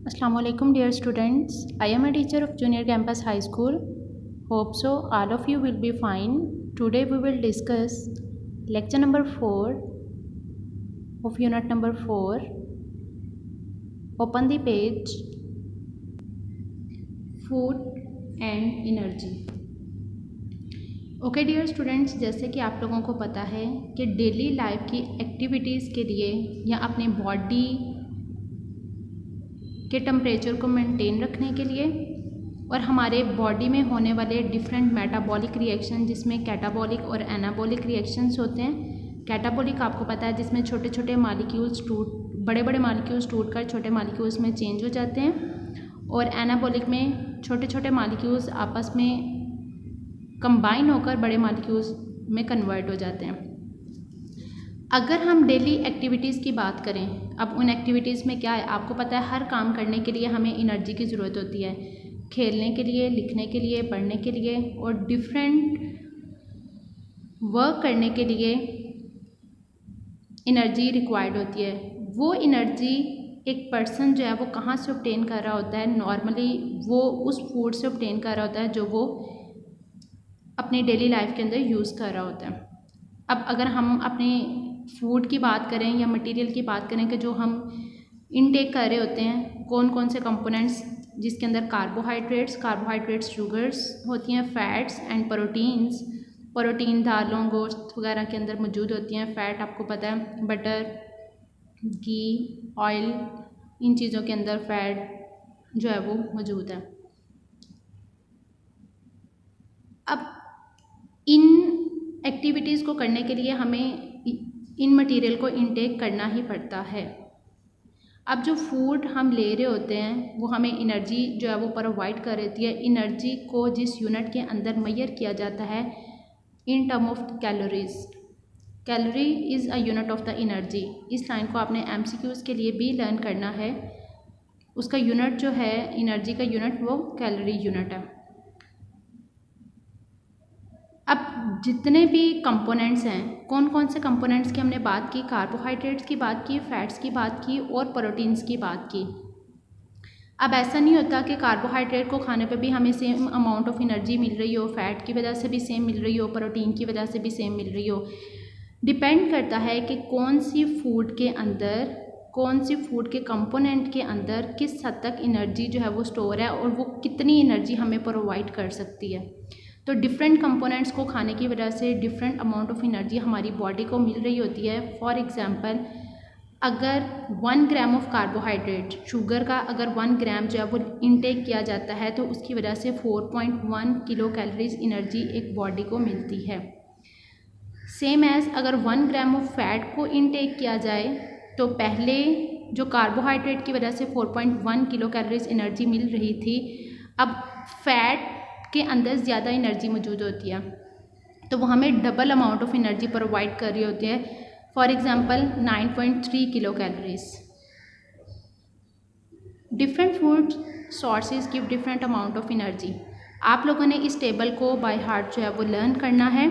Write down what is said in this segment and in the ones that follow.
Assalamualaikum dear students. I am a teacher of Junior Campus High School. Hope so all of you will be fine. Today we will discuss lecture number 4 of unit number 4. Open the page. Food and energy. Okay dear students, जैसे कि आप लोगों को पता है कि daily life की activities के लिए या अपने बॉडी के टेम्परेचर को मेंटेन रखने के लिए और हमारे बॉडी में होने वाले डिफरेंट मेटाबॉलिक रिएक्शन जिसमें कैटाबॉलिक और एनाबॉलिक रिएक्शंस होते हैं। कैटाबॉलिक आपको पता है जिसमें छोटे छोटे मालिक्यूल्स बड़े बड़े मालिक्यूल्स टूटकर छोटे मालिक्यूल्स में चेंज हो जाते हैं, और एनाबॉलिक में छोटे छोटे मालिक्यूल्स आपस में कंबाइन होकर बड़े मालिक्यूल्स में कन्वर्ट हो जाते हैं। अगर हम डेली एक्टिविटीज़ की बात करें, अब उन एक्टिविटीज़ में क्या है, आपको पता है हर काम करने के लिए हमें एनर्जी की ज़रूरत होती है। खेलने के लिए, लिखने के लिए, पढ़ने के लिए और डिफरेंट वर्क करने के लिए एनर्जी रिक्वायर्ड होती है। वो एनर्जी एक पर्सन जो है वो कहाँ से ऑब्टेन कर रहा होता है? नॉर्मली वो उस फूड से ऑब्टेन कर रहा होता है जो वो अपनी डेली लाइफ के अंदर यूज़ कर रहा होता है। अब अगर हम अपने फूड की बात करें या मटेरियल की बात करें कि जो हम इनटेक कर रहे होते हैं, कौन कौन से कंपोनेंट्स, जिसके अंदर कार्बोहाइड्रेट्स शुगर्स होती हैं, फैट्स एंड प्रोटीन दालों गोश्त वगैरह के अंदर मौजूद होती हैं। फैट आपको पता है बटर, घी, ऑयल, इन चीज़ों के अंदर फैट जो है वो मौजूद है। अब इन एक्टिविटीज़ को करने के लिए हमें इन मटेरियल को इनटेक करना ही पड़ता है। अब जो फूड हम ले रहे होते हैं वो हमें एनर्जी जो है वो प्रोवाइड कर देती है। एनर्जी को जिस यूनिट के अंदर मेजर किया जाता है in term of calories. Calorie is a unit of the energy. इस लाइन को आपने एमसीक्यूज़ के लिए भी लर्न करना है। उसका यूनिट जो है एनर्जी का यूनिट वो कैलोरी यूनिट है। अब जितने भी कंपोनेंट्स हैं, कौन कौन से कंपोनेंट्स की हमने बात की? कार्बोहाइड्रेट्स की बात की, फैट्स की बात की और प्रोटीन्स की बात की। अब ऐसा नहीं होता कि कार्बोहाइड्रेट को खाने पे भी हमें सेम अमाउंट ऑफ एनर्जी मिल रही हो, फैट की वजह से भी सेम मिल रही हो, प्रोटीन की वजह से भी सेम मिल रही हो। डिपेंड करता है कि कौन सी फूड के कंपोनेंट के अंदर किस हद तक एनर्जी जो है वो स्टोर है और वो कितनी एनर्जी हमें प्रोवाइड कर सकती है। तो डिफरेंट कंपोनेंट्स को खाने की वजह से डिफरेंट अमाउंट ऑफ एनर्जी हमारी बॉडी को मिल रही होती है। फॉर एग्जांपल, अगर 1 ग्राम ऑफ कार्बोहाइड्रेट, शुगर का अगर 1 ग्राम जो है वो इनटेक किया जाता है तो उसकी वजह से 4.1 किलो कैलोरीज एनर्जी एक बॉडी को मिलती है। सेम एज अगर 1 ग्राम ऑफ फैट को इनटेक किया जाए तो पहले जो कार्बोहाइड्रेट की वजह से 4.1 किलो कैलोरीज एनर्जी मिल रही थी, अब फैट के अंदर ज़्यादा एनर्जी मौजूद होती है तो वो हमें double amount of energy provide कर रही होती है। For example 9.3 kilo calories. Different food sources give different amount of energy. आप लोगों ने इस टेबल को बाय हार्ट जो है वो लर्न करना है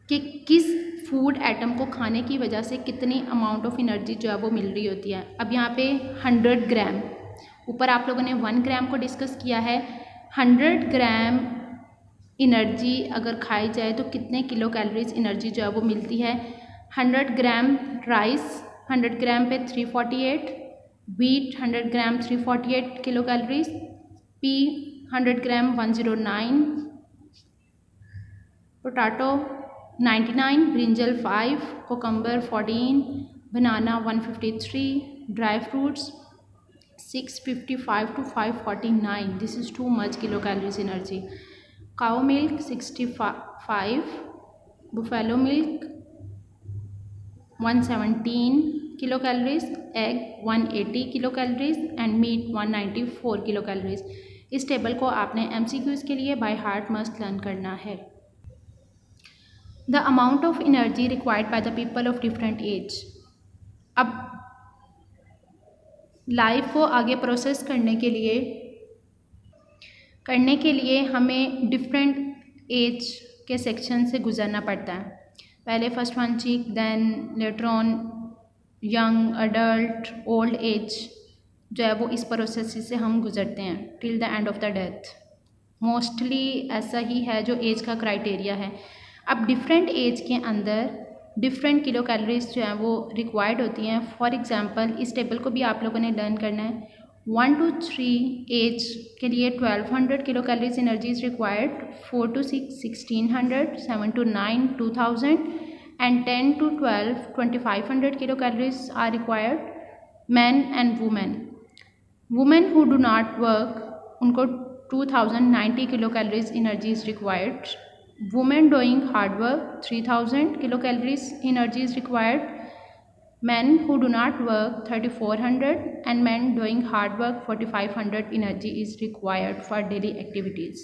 कि किस फूड आइटम को खाने की वजह से कितनी अमाउंट ऑफ एनर्जी जो है वो मिल रही होती है। अब यहाँ पे 100 ग्राम, ऊपर आप लोगों ने 1 ग्राम को डिस्कस किया है। 100 ग्राम एनर्जी अगर खाई जाए तो कितने किलो कैलोरीज एनर्जी जो है वो मिलती है। 100 ग्राम राइस 100 ग्राम पे 348, wheat 100 gram 348 kilo calories, P 100 gram 109, potato 99, brinjal 5, cucumber 14, banana 153, dry fruits 655 to 549. This is too much kilocalories energy. Cow milk 65, buffalo milk 117 kilocalories, egg 180 kilocalories and meat 194 kilocalories. इस table को आपने MCQs के लिए by heart must learn करना है। The amount of energy required by the people of different age. अब life को आगे प्रोसेस करने के लिए हमें डिफरेंट एज के सेक्शन से गुजरना पड़ता है। पहले first one cheek, then later on young, adult, old age, जो है वो इस प्रोसेस से हम गुजरते हैं till the end of the death. Mostly ऐसा ही है जो एज का क्राइटेरिया है। अब डिफरेंट एज के अंदर डिफरेंट किलो कैलोरीज जो हैं वो रिक्वायर्ड होती हैं। फॉर एग्जांपल इस टेबल को भी आप लोगों ने लर्न करना है। 1 to 3 एज के लिए 1200 kilo calories energy is required, 4 to 6 1600, 7 to 9 2000 and 10 to 12 2500 kilo calories are required. Man and women who do not work उनको 2090 kilo calories energy is required. Women doing hard work 3000 kilo calories energy is required. Men who do not work 3400 and men doing hard work 4500 energy is required for daily activities।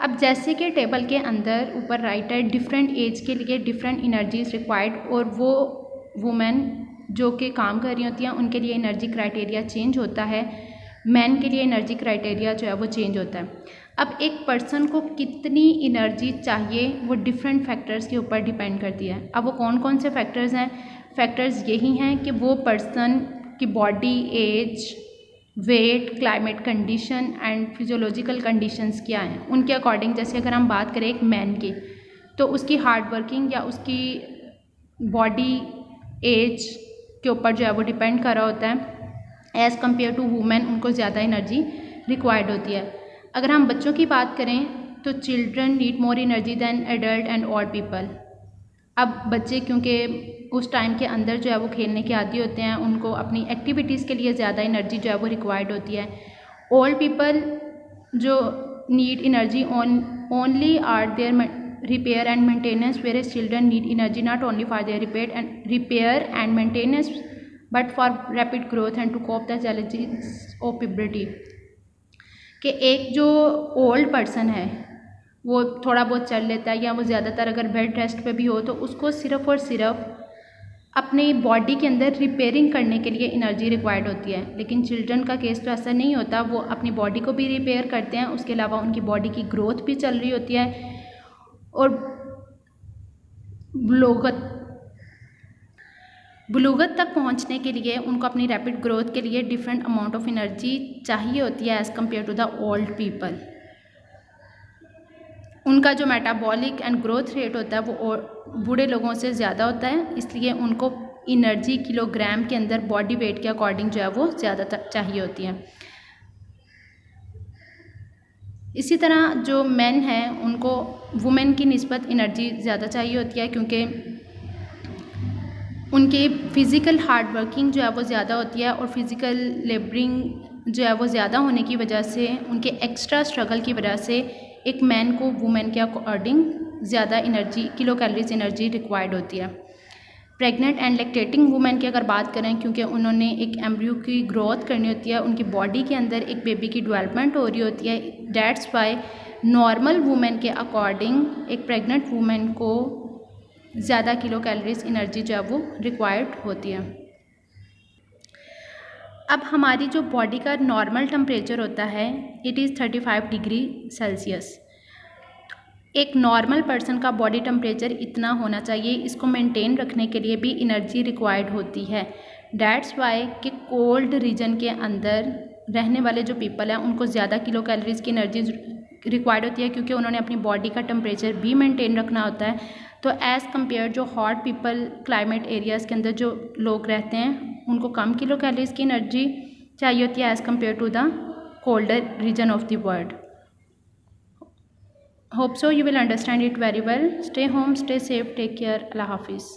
अब जैसे कि table के अंदर ऊपर right है different as के लिए different energy is required, और वो वुमेन जो कि काम कर रही होती हैं उनके लिए एनर्जी क्राइटेरिया चेंज होता है, मैन के लिए एनर्जी क्राइटेरिया जो है वो चेंज होता है। अब एक पर्सन को कितनी एनर्जी चाहिए वो डिफरेंट फैक्टर्स के ऊपर डिपेंड करती है। अब वो कौन कौन से फैक्टर्स हैं? फैक्टर्स यही हैं कि वो पर्सन की body, age, weight, climate condition and physiological conditions क्या हैं उनके अकॉर्डिंग। जैसे अगर हम बात करें एक मैन की, तो उसकी हार्ड वर्किंग या उसकी बॉडी एज के ऊपर जो है वो डिपेंड कर रहा होता है। एज़ कम्पेयर टू वुमेन उनको ज़्यादा एनर्जी रिक्वायर्ड होती है। अगर हम बच्चों की बात करें तो children need more energy than adult and old people. अब बच्चे क्योंकि उस टाइम के अंदर जो है वो खेलने के आदी होते हैं, उनको अपनी एक्टिविटीज़ के लिए ज़्यादा एनर्जी जो है वो रिक्वायर्ड होती है। ओल्ड पीपल जो need energy only are their repair and maintenance, where children need energy not only for their repair and maintenance but for rapid growth and to cope the challenges of puberty. कि एक जो old person है वो थोड़ा बहुत चल लेता है या वो ज़्यादातर अगर बेड रेस्ट पे भी हो तो उसको सिर्फ़ और सिर्फ अपनी बॉडी के अंदर रिपेयरिंग करने के लिए एनर्जी रिक्वायर्ड होती है। लेकिन चिल्ड्रन का केस तो ऐसा नहीं होता, वो अपनी बॉडी को भी रिपेयर करते हैं, उसके अलावा उनकी बॉडी की ग्रोथ भी चल रही होती है और बुलूगत तक पहुंचने के लिए उनको अपनी रैपिड ग्रोथ के लिए डिफरेंट अमाउंट ऑफ एनर्जी चाहिए होती है as compare to the old people. उनका जो मेटाबॉलिक एंड ग्रोथ रेट होता है वो बूढ़े लोगों से ज़्यादा होता है, इसलिए उनको एनर्जी किलोग्राम के अंदर बॉडी वेट के अकॉर्डिंग जो है वो ज़्यादा चाहिए होती है। इसी तरह जो मेन हैं उनको वुमेन की निस्बत एनर्जी ज़्यादा चाहिए होती है, क्योंकि उनके फ़िज़िकल हार्ड वर्किंग जो है वो ज़्यादा होती है और फिज़िकल लेबरिंग जो है वो ज़्यादा होने की वजह से, उनके एक्स्ट्रा स्ट्रगल की वजह से एक मैन को वुमेन के अकॉर्डिंग ज़्यादा energy kilo calories energy required होती है। प्रेग्नेंट एंड लैक्टेटिंग वुमेन की अगर बात करें, क्योंकि उन्होंने एक एम्ब्रियो की ग्रोथ करनी होती है, उनकी बॉडी के अंदर एक बेबी की डेवलपमेंट हो रही होती है, दैट्स वाई नॉर्मल वुमेन के अकॉर्डिंग एक प्रेग्नेंट वुमेन को ज़्यादा किलो कैलोरीज एनर्जी जो है वो रिक्वायर्ड होती है। अब हमारी जो बॉडी का नॉर्मल टेम्परेचर होता है इट इज़ 35 डिग्री सेल्सियस। एक नॉर्मल पर्सन का बॉडी टेम्परेचर इतना होना चाहिए, इसको मेंटेन रखने के लिए भी एनर्जी रिक्वायर्ड होती है। दैट्स वाई कि कोल्ड रीजन के अंदर रहने वाले जो पीपल हैं उनको ज़्यादा किलो कैलोरीज की एनर्जी रिक्वायर्ड होती है, क्योंकि उन्होंने अपनी बॉडी का टेम्परेचर भी मेंटेन रखना होता है। तो एज़ कम्पेयर जो हॉट पीपल क्लाइमेट एरियाज़ के अंदर जो लोग रहते हैं उनको कम किलो कैलोरीज की एनर्जी चाहिए होती है as compare to the colder region of the world. Hope so you will understand it very well. Stay home, stay safe, take care. Allah Hafiz.